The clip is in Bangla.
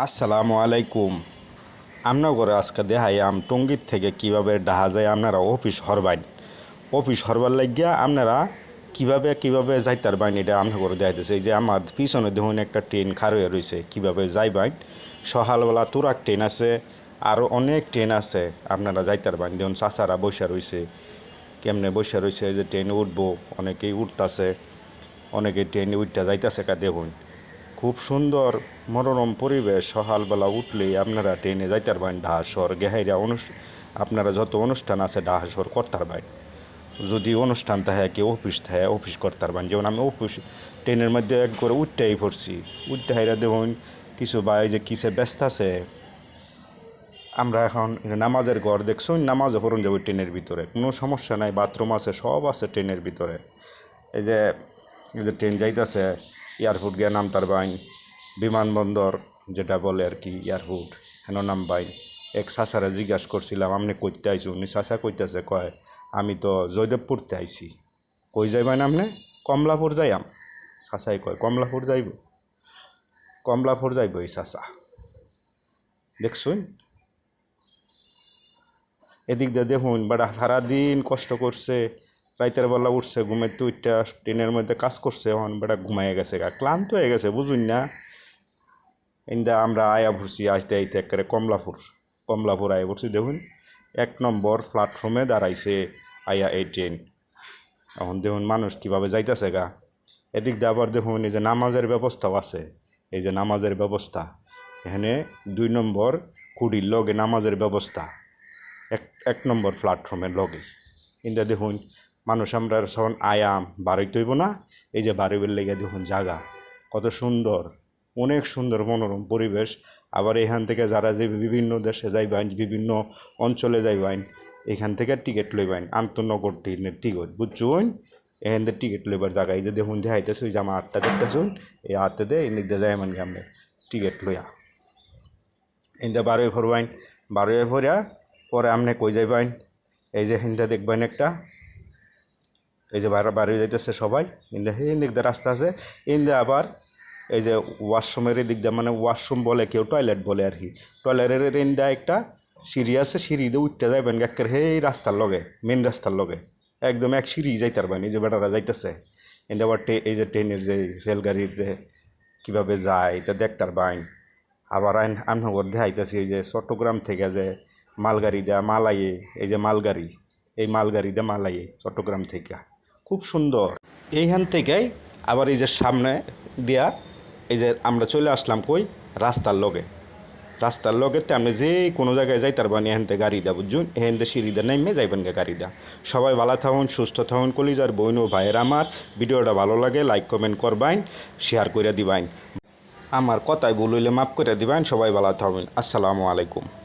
আসসালামু আলাইকুম। আমনগরে আজকে দেখাইয়াম টঙ্গীর থেকে কিভাবে ডাহা যায় আপনারা অফিস হরবার লাগিয়া আপনারা কিভাবে যাইতার বাইন এটা আমনগরে দেখাইতেছে। এই যে আমার পিছনে দেখুন একটা ট্রেন খার হয়ে রয়েছে, কীভাবে যাইবাইন। সকালবেলা তুরাক ট্রেন আছে, আরও অনেক ট্রেন আছে, আপনারা যাইতার বাইন। দেখুন চাচারা বসে রয়েছে, কেমনে বসে রয়েছে যে ট্রেনে উঠবো, অনেকেই উঠতেছে, অনেকেই ট্রেনে উঠতে যাইতেছে। দেখুন খুব সুন্দর মনোরম পরিবেশ। সকালবেলা উঠলেই আপনারা ট্রেনে যাইতার বাইন ঢাকা শহর গেহাইরা আপনারা যত অনুষ্ঠান আছে ঢাকা শহর করতার বাইন। যদি অনুষ্ঠান থাকে কি অফিস থাকে অফিস করতার বাইন। যেমন আমি অফিস ট্রেনের মধ্যে এক করে উঠতেই পড়ছি, উঠতে হাইরা দেখুন কিছু ভাই যে কিসে ব্যস্ত আছে। আমরা এখন নামাজের ঘর দেখছুন, নামাজও করুন যাবো ট্রেনের ভিতরে, কোনো সমস্যা নাই, বাথরুম আছে, সব আছে ট্রেনের ভিতরে। এই যে ট্রেন যাইতেছে, এয়ারপোর্ট গিয়ে নামতার বাইন, বিমানবন্দর যেটা বলে আর কি এয়ারপোর্ট, হেন নাম বাইন। এক চাচারা জিজ্ঞাসা করছিলাম আপনি কইতে আইসু, উনি চাচা কইতেছে, কয় আমি তো জয়দেবপুরতে আইছি। কই যাইবেন আপনি? কমলাপুর যাইয়াম। চাচাই কয় কমলাপুর যাইব এই চাচা। দেখছুন এদিক দিয়ে দেখুন বেড়া সারাদিন কষ্ট করছে, রাইতের বেলা উঠছে ঘুমের উঠটা ট্রেনের মধ্যে কাজ করছে, এখন বেড়া ঘুমাইয়া গেছে, ক্লান্ত হয়ে গেছে, বুঝুন না। ইন্দা আমরা আয়া ভরছি আসতে আইতে একেবারে কমলাপুর আয়া ভরছি। দেখুন 1 নম্বর প্ল্যাটফর্মে দাঁড়াইছে আয়া এই ট্রেন। এখন দেখুন মানুষ কীভাবে যাইতেছে এদিক দিয়ে আবার দেখুন এই যে নামাজের ব্যবস্থাও আছে। এই যে নামাজের ব্যবস্থা, এখানে 2 নম্বর কুড়ির লগে নামাজের ব্যবস্থা, এক নম্বর প্ল্যাটফর্মের লগে। কিন্তু দেখুন মানুষ আমরা যখন আয়াম বাড়িতে হইব না, এই যে বাড়ির লেগে দেখুন জায়গা কত সুন্দর, অনেক সুন্দর মনোরম পরিবেশ। আবার এখান থেকে যারা যে বিভিন্ন দেশে যাইবেন, বিভিন্ন অঞ্চলে যাইবেন, এখান থেকে টিকিট লইবেন, আন্তনগর ট্রেনের টিকিট, বুঝছুন। এখান থেকে টিকিট লইবার জায়গা এই যে দেখুন দেখাইতেছে, ওই যে আমার আটটা দেখতেছুন, এই হাতে দিয়ে এদিক দিয়ে যাই মানে আমরা টিকিট লইয়া এনতে বারোয় ভরবাইন। বারোয় ভরিয়া পরে আপনি কই যাইবেন, এই যে হিন্দা দেখবেন একটা, এই যে বাড়ি যাইতেছে সবাই, ইন্দা দিক দিয়ে রাস্তা আছে। ইন্দা আবার এই যে ওয়াশরুমের দিক দিয়ে, মানে ওয়াশরুম বলে কেউ টয়লেট বলে আর কি, টয়লেটের ইন্দা একটা সিঁড়ি আছে, সিঁড়ি দিয়ে উঠতে যাইবেন একের এই রাস্তার লগে, মেন রাস্তার লগে একদম এক সিঁড়ি যাইতে পারবেন। এই যে বেটারা যাইতেছে ইন্দা আবার এই যে ট্রেনের যে রেলগাড়ির যে কীভাবে যায় এটা দেখতার বাইন। আবার আমনগর দেখাইতেছি এই যে চট্টগ্রাম থেকে যে মালগাড়ি দেয়া মালাইয়ে, এই যে মালগাড়ি, এই মালগাড়ি দিয়ে মালাইয়ে চট্টগ্রাম থেকে, খুব সুন্দর। এইখান থেকেই আবার এই যে সামনে দিয়া এই যে আমরা চলে আসলাম কই রাস্তার লগেতে আপনি যে কোনো জায়গায় যাইতার বানি এখান থেকে গাড়ি দেওয়া, বুঝুন। এখান থেকে সিঁড়িতে নেমে যাইবেন গাড়ি দেওয়া। সবাই ভালো থাকুন, সুস্থ থাকুন। কলিজার বোন ও ভাইয়ের আমার ভিডিওটা ভালো লাগে লাইক কমেন্ট করবেন, শেয়ার করে দিবেন। আমার কথায় ভুল হইলে মাফ করে দিবেন। সবাই ভালো থাকুন। আসসালামু আলাইকুম।